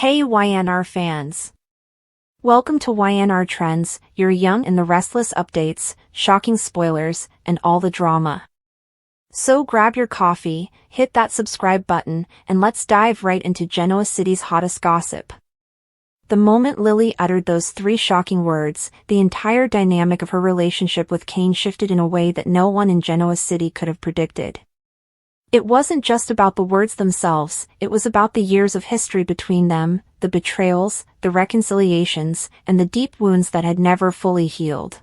Hey Y&R fans! Welcome to Y&R Trends, your young and the restless updates, shocking spoilers, and all the drama. So grab your coffee, hit that subscribe button, and let's dive right into Genoa City's hottest gossip. The moment Lily uttered those three shocking words, the entire dynamic of her relationship with Kane shifted in a way that no one in Genoa City could have predicted. It wasn't just about the words themselves, it was about the years of history between them, the betrayals, the reconciliations, and the deep wounds that had never fully healed.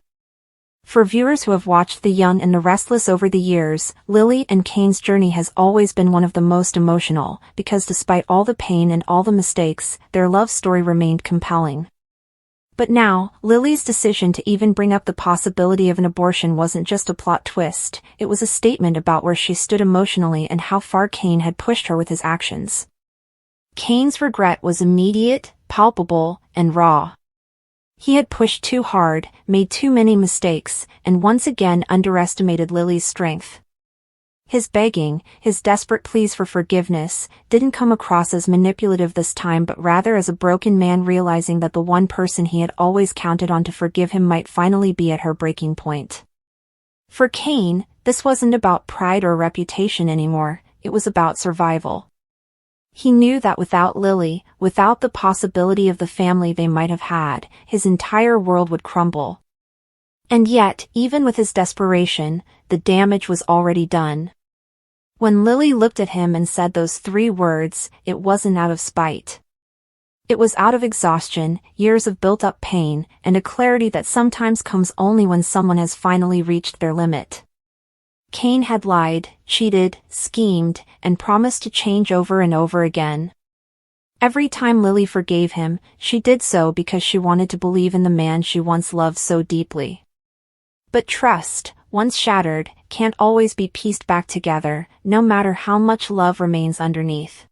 For viewers who have watched The Young and the Restless over the years, Lily and Kane's journey has always been one of the most emotional, because despite all the pain and all the mistakes, their love story remained compelling. But now, Lily's decision to even bring up the possibility of an abortion wasn't just a plot twist, it was a statement about where she stood emotionally and how far Kane had pushed her with his actions. Kane's regret was immediate, palpable, and raw. He had pushed too hard, made too many mistakes, and once again underestimated Lily's strength. His begging, his desperate pleas for forgiveness, didn't come across as manipulative this time but rather as a broken man realizing that the one person he had always counted on to forgive him might finally be at her breaking point. For Kane, this wasn't about pride or reputation anymore, it was about survival. He knew that without Lily, without the possibility of the family they might have had, his entire world would crumble. And yet, even with his desperation, the damage was already done. When Lily looked at him and said those three words, it wasn't out of spite. It was out of exhaustion, years of built-up pain, and a clarity that sometimes comes only when someone has finally reached their limit. Kane had lied, cheated, schemed, and promised to change over and over again. Every time Lily forgave him, she did so because she wanted to believe in the man she once loved so deeply. But trust, once shattered, can't always be pieced back together, no matter how much love remains underneath.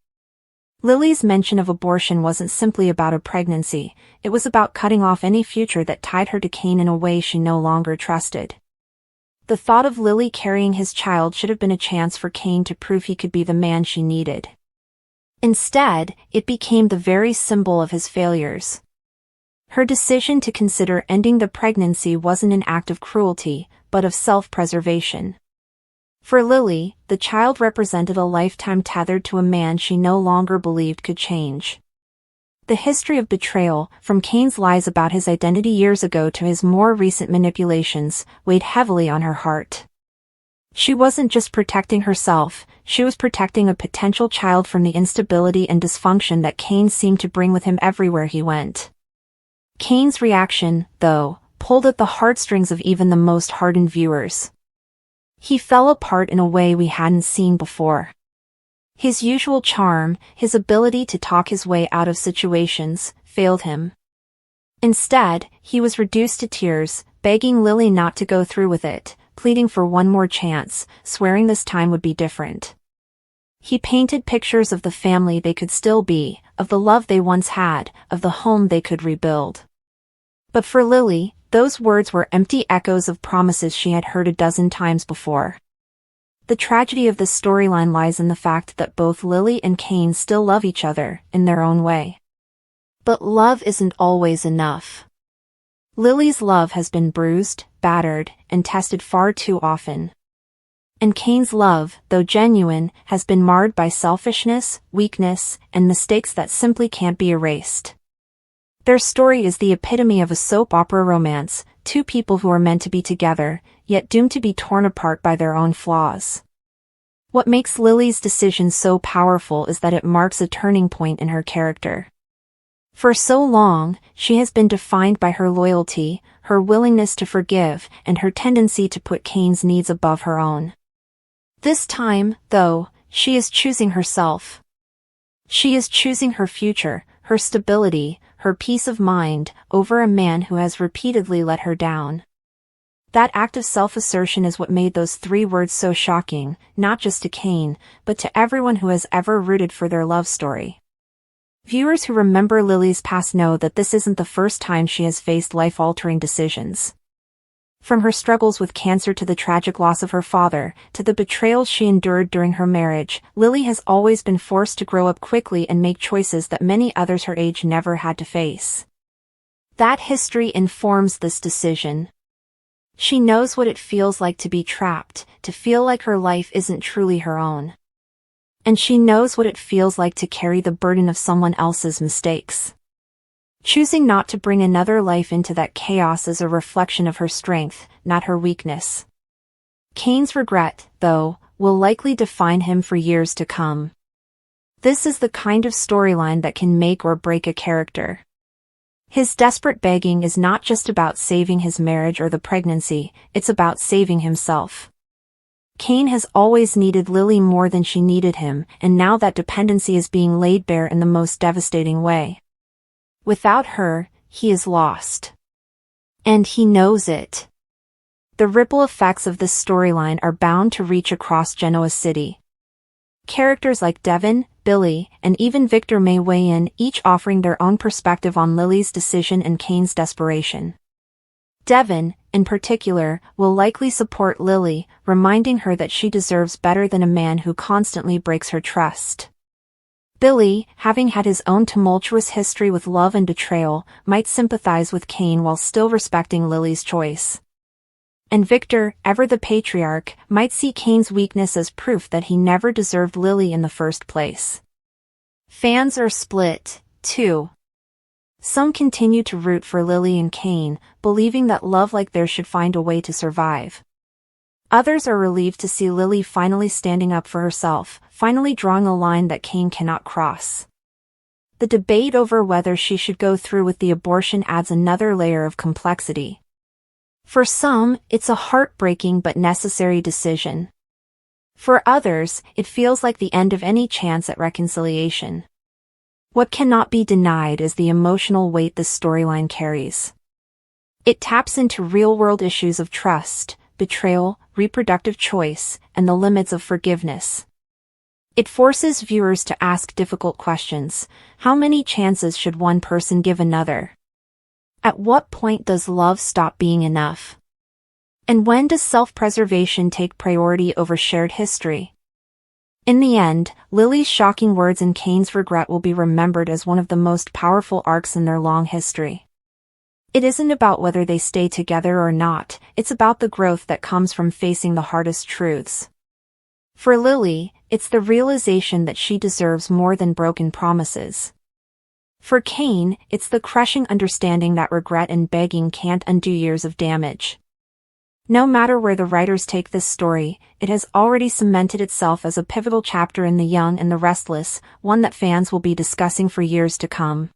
Lily's mention of abortion wasn't simply about a pregnancy, it was about cutting off any future that tied her to Kane in a way she no longer trusted. The thought of Lily carrying his child should have been a chance for Kane to prove he could be the man she needed. Instead, it became the very symbol of his failures. Her decision to consider ending the pregnancy wasn't an act of cruelty, but of self-preservation. For Lily, the child represented a lifetime tethered to a man she no longer believed could change. The history of betrayal, from Kane's lies about his identity years ago to his more recent manipulations, weighed heavily on her heart. She wasn't just protecting herself, she was protecting a potential child from the instability and dysfunction that Kane seemed to bring with him everywhere he went. Kane's reaction, though, pulled at the heartstrings of even the most hardened viewers. He fell apart in a way we hadn't seen before. His usual charm, his ability to talk his way out of situations, failed him. Instead, he was reduced to tears, begging Lily not to go through with it, pleading for one more chance, swearing this time would be different. He painted pictures of the family they could still be, of the love they once had, of the home they could rebuild. But for Lily, those words were empty echoes of promises she had heard a dozen times before. The tragedy of this storyline lies in the fact that both Lily and Kane still love each other, in their own way. But love isn't always enough. Lily's love has been bruised, battered, and tested far too often. And Kane's love, though genuine, has been marred by selfishness, weakness, and mistakes that simply can't be erased. Their story is the epitome of a soap opera romance, two people who are meant to be together, yet doomed to be torn apart by their own flaws. What makes Lily's decision so powerful is that it marks a turning point in her character. For so long, she has been defined by her loyalty, her willingness to forgive, and her tendency to put Kane's needs above her own. This time, though, she is choosing herself. She is choosing her future, her stability, her peace of mind, over a man who has repeatedly let her down. That act of self-assertion is what made those three words so shocking, not just to Kane, but to everyone who has ever rooted for their love story. Viewers who remember Lily's past know that this isn't the first time she has faced life-altering decisions. From her struggles with cancer to the tragic loss of her father, to the betrayals she endured during her marriage, Lily has always been forced to grow up quickly and make choices that many others her age never had to face. That history informs this decision. She knows what it feels like to be trapped, to feel like her life isn't truly her own. And she knows what it feels like to carry the burden of someone else's mistakes. Choosing not to bring another life into that chaos is a reflection of her strength, not her weakness. Kane's regret, though, will likely define him for years to come. This is the kind of storyline that can make or break a character. His desperate begging is not just about saving his marriage or the pregnancy, it's about saving himself. Kane has always needed Lily more than she needed him, and now that dependency is being laid bare in the most devastating way. Without her, he is lost. And he knows it. The ripple effects of this storyline are bound to reach across Genoa City. Characters like Devon, Billy, and even Victor may weigh in, each offering their own perspective on Lily's decision and Kane's desperation. Devon, in particular, will likely support Lily, reminding her that she deserves better than a man who constantly breaks her trust. Billy, having had his own tumultuous history with love and betrayal, might sympathize with Kane while still respecting Lily's choice. And Victor, ever the patriarch, might see Kane's weakness as proof that he never deserved Lily in the first place. Fans are split, too. Some continue to root for Lily and Kane, believing that love like theirs should find a way to survive. Others are relieved to see Lily finally standing up for herself, finally drawing a line that Kane cannot cross. The debate over whether she should go through with the abortion adds another layer of complexity. For some, it's a heartbreaking but necessary decision. For others, it feels like the end of any chance at reconciliation. What cannot be denied is the emotional weight this storyline carries. It taps into real-world issues of trust, betrayal, reproductive choice, and the limits of forgiveness. It forces viewers to ask difficult questions. How many chances should one person give another? At what point does love stop being enough? And when does self-preservation take priority over shared history? In the end, Lily's shocking words and Kane's regret will be remembered as one of the most powerful arcs in their long history. It isn't about whether they stay together or not, it's about the growth that comes from facing the hardest truths. For Lily, it's the realization that she deserves more than broken promises. For Kane, it's the crushing understanding that regret and begging can't undo years of damage. No matter where the writers take this story, it has already cemented itself as a pivotal chapter in The Young and the Restless, one that fans will be discussing for years to come.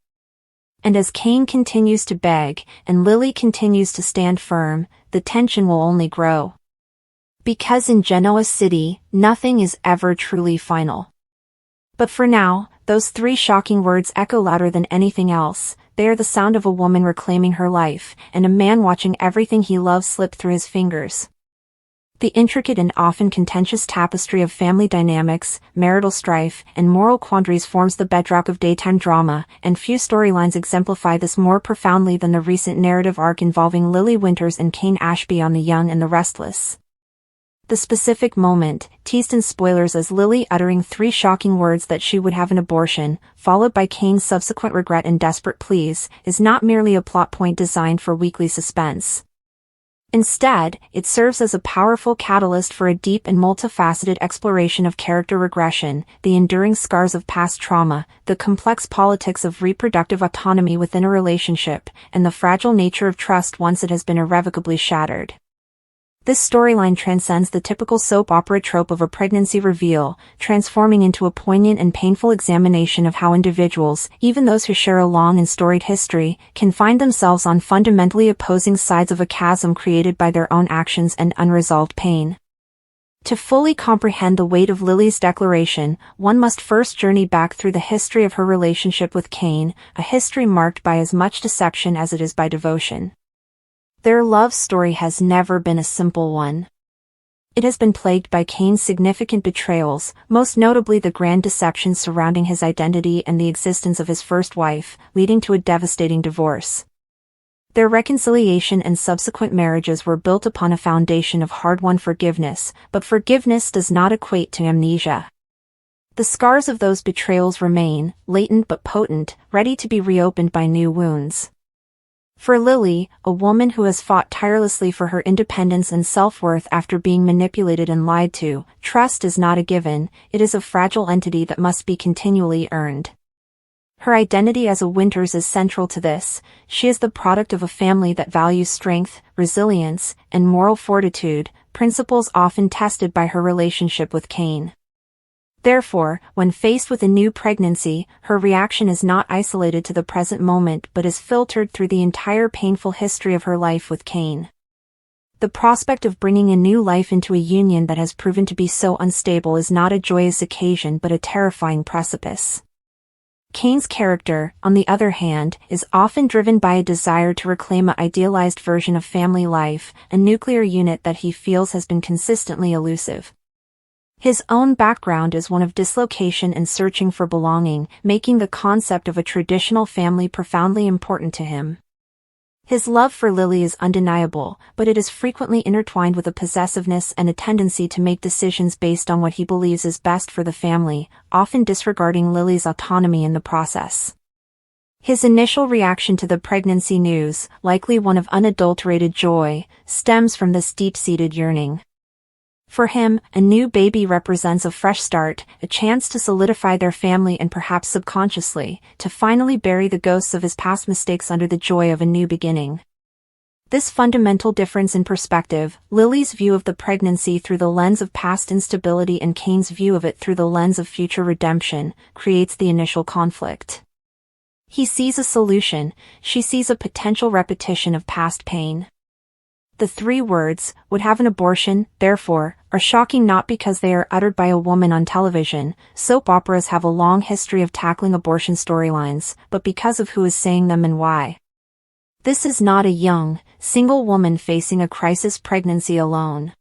And as Kane continues to beg, and Lily continues to stand firm, the tension will only grow. Because in Genoa City, nothing is ever truly final. But for now, those three shocking words echo louder than anything else. They are the sound of a woman reclaiming her life, and a man watching everything he loves slip through his fingers. The intricate and often contentious tapestry of family dynamics, marital strife, and moral quandaries forms the bedrock of daytime drama, and few storylines exemplify this more profoundly than the recent narrative arc involving Lily Winters and Kane Ashby on The Young and the Restless. The specific moment, teased in spoilers as Lily uttering three shocking words that she would have an abortion, followed by Kane's subsequent regret and desperate pleas, is not merely a plot point designed for weekly suspense. Instead, it serves as a powerful catalyst for a deep and multifaceted exploration of character regression, the enduring scars of past trauma, the complex politics of reproductive autonomy within a relationship, and the fragile nature of trust once it has been irrevocably shattered. This storyline transcends the typical soap opera trope of a pregnancy reveal, transforming into a poignant and painful examination of how individuals, even those who share a long and storied history, can find themselves on fundamentally opposing sides of a chasm created by their own actions and unresolved pain. To fully comprehend the weight of Lily's declaration, one must first journey back through the history of her relationship with Kane, a history marked by as much deception as it is by devotion. Their love story has never been a simple one. It has been plagued by Kane's significant betrayals, most notably the grand deceptions surrounding his identity and the existence of his first wife, leading to a devastating divorce. Their reconciliation and subsequent marriages were built upon a foundation of hard-won forgiveness, but forgiveness does not equate to amnesia. The scars of those betrayals remain, latent but potent, ready to be reopened by new wounds. For Lily, a woman who has fought tirelessly for her independence and self-worth after being manipulated and lied to, trust is not a given, it is a fragile entity that must be continually earned. Her identity as a Winters is central to this. She is the product of a family that values strength, resilience, and moral fortitude, principles often tested by her relationship with Cain. Therefore, when faced with a new pregnancy, her reaction is not isolated to the present moment but is filtered through the entire painful history of her life with Cain. The prospect of bringing a new life into a union that has proven to be so unstable is not a joyous occasion but a terrifying precipice. Cain's character, on the other hand, is often driven by a desire to reclaim an idealized version of family life, a nuclear unit that he feels has been consistently elusive. His own background is one of dislocation and searching for belonging, making the concept of a traditional family profoundly important to him. His love for Lily is undeniable, but it is frequently intertwined with a possessiveness and a tendency to make decisions based on what he believes is best for the family, often disregarding Lily's autonomy in the process. His initial reaction to the pregnancy news, likely one of unadulterated joy, stems from this deep-seated yearning. For him, a new baby represents a fresh start, a chance to solidify their family and perhaps subconsciously, to finally bury the ghosts of his past mistakes under the joy of a new beginning. This fundamental difference in perspective, Lily's view of the pregnancy through the lens of past instability and Cain's view of it through the lens of future redemption, creates the initial conflict. He sees a solution, she sees a potential repetition of past pain. The three words, "would have an abortion," therefore, are shocking not because they are uttered by a woman on television. Soap operas have a long history of tackling abortion storylines, but because of who is saying them and why. This is not a young, single woman facing a crisis pregnancy alone.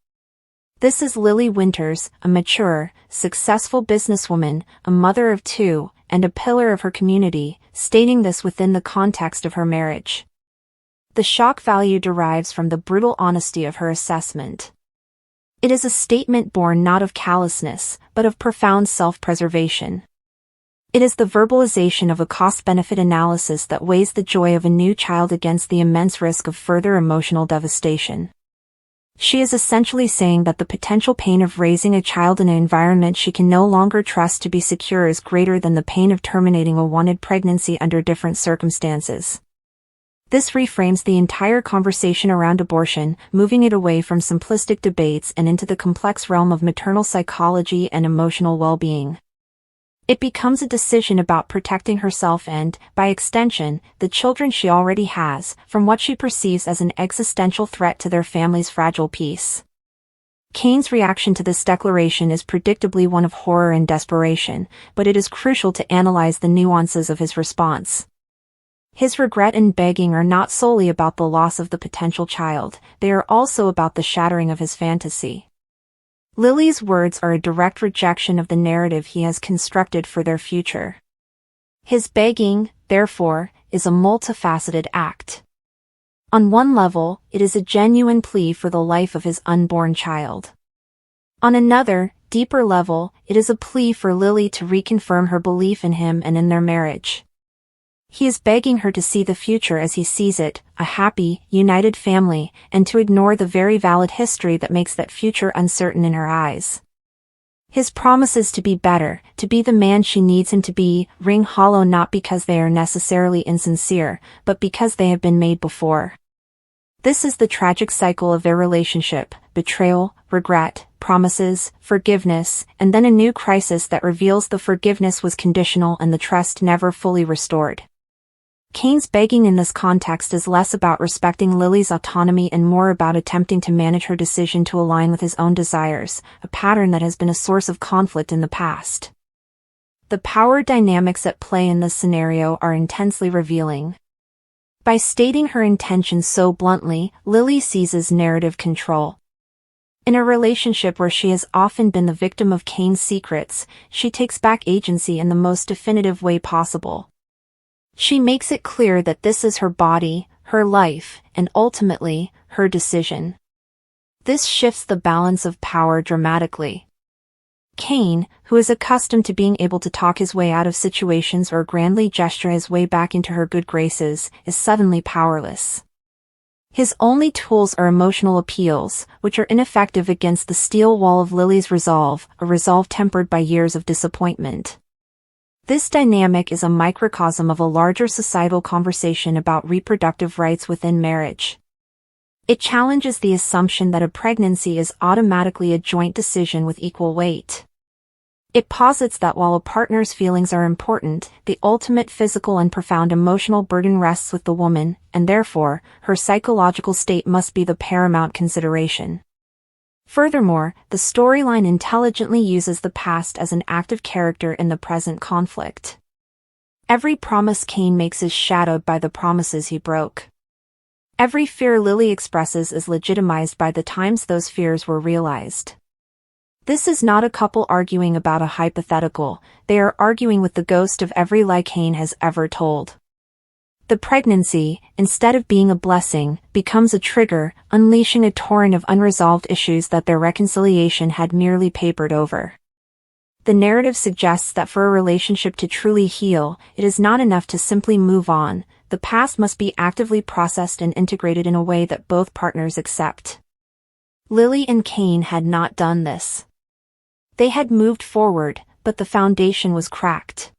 This is Lily Winters, a mature, successful businesswoman, a mother of two, and a pillar of her community, stating this within the context of her marriage. The shock value derives from the brutal honesty of her assessment. It is a statement born not of callousness, but of profound self-preservation. It is the verbalization of a cost-benefit analysis that weighs the joy of a new child against the immense risk of further emotional devastation. She is essentially saying that the potential pain of raising a child in an environment she can no longer trust to be secure is greater than the pain of terminating a wanted pregnancy under different circumstances. This reframes the entire conversation around abortion, moving it away from simplistic debates and into the complex realm of maternal psychology and emotional well-being. It becomes a decision about protecting herself and, by extension, the children she already has, from what she perceives as an existential threat to their family's fragile peace. Cain's reaction to this declaration is predictably one of horror and desperation, but it is crucial to analyze the nuances of his response. His regret and begging are not solely about the loss of the potential child, they are also about the shattering of his fantasy. Lily's words are a direct rejection of the narrative he has constructed for their future. His begging, therefore, is a multifaceted act. On one level, it is a genuine plea for the life of his unborn child. On another, deeper level, it is a plea for Lily to reconfirm her belief in him and in their marriage. He is begging her to see the future as he sees it, a happy, united family, and to ignore the very valid history that makes that future uncertain in her eyes. His promises to be better, to be the man she needs him to be, ring hollow not because they are necessarily insincere, but because they have been made before. This is the tragic cycle of their relationship: betrayal, regret, promises, forgiveness, and then a new crisis that reveals the forgiveness was conditional and the trust never fully restored. Cain's begging in this context is less about respecting Lily's autonomy and more about attempting to manage her decision to align with his own desires, a pattern that has been a source of conflict in the past. The power dynamics at play in this scenario are intensely revealing. By stating her intentions so bluntly, Lily seizes narrative control. In a relationship where she has often been the victim of Cain's secrets, she takes back agency in the most definitive way possible. She makes it clear that this is her body, her life, and ultimately, her decision. This shifts the balance of power dramatically. Cain, who is accustomed to being able to talk his way out of situations or grandly gesture his way back into her good graces, is suddenly powerless. His only tools are emotional appeals, which are ineffective against the steel wall of Lily's resolve, a resolve tempered by years of disappointment. This dynamic is a microcosm of a larger societal conversation about reproductive rights within marriage. It challenges the assumption that a pregnancy is automatically a joint decision with equal weight. It posits that while a partner's feelings are important, the ultimate physical and profound emotional burden rests with the woman, and therefore, her psychological state must be the paramount consideration. Furthermore, the storyline intelligently uses the past as an active character in the present conflict. Every promise Cain makes is shadowed by the promises he broke. Every fear Lily expresses is legitimized by the times those fears were realized. This is not a couple arguing about a hypothetical, they are arguing with the ghost of every lie Cain has ever told. The pregnancy, instead of being a blessing, becomes a trigger, unleashing a torrent of unresolved issues that their reconciliation had merely papered over. The narrative suggests that for a relationship to truly heal, it is not enough to simply move on. The past must be actively processed and integrated in a way that both partners accept. Lily and Cain had not done this. They had moved forward, but the foundation was cracked.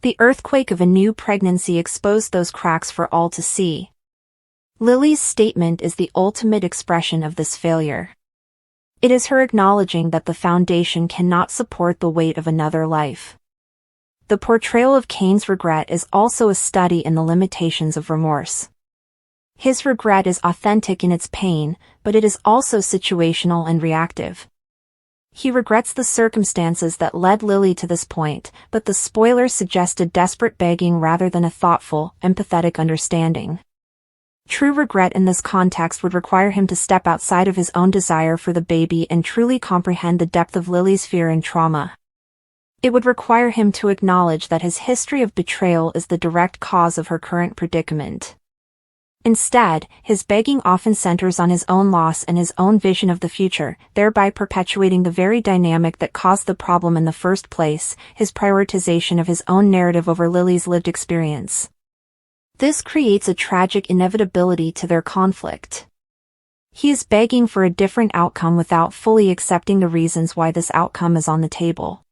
The earthquake of a new pregnancy exposed those cracks for all to see. Lily's statement is the ultimate expression of this failure. It is her acknowledging that the foundation cannot support the weight of another life. The portrayal of Cain's regret is also a study in the limitations of remorse. His regret is authentic in its pain, but it is also situational and reactive. He regrets the circumstances that led Lily to this point, but the spoilers suggest a desperate begging rather than a thoughtful, empathetic understanding. True regret in this context would require him to step outside of his own desire for the baby and truly comprehend the depth of Lily's fear and trauma. It would require him to acknowledge that his history of betrayal is the direct cause of her current predicament. Instead, his begging often centers on his own loss and his own vision of the future, thereby perpetuating the very dynamic that caused the problem in the first place, his prioritization of his own narrative over Lily's lived experience. This creates a tragic inevitability to their conflict. He is begging for a different outcome without fully accepting the reasons why this outcome is on the table.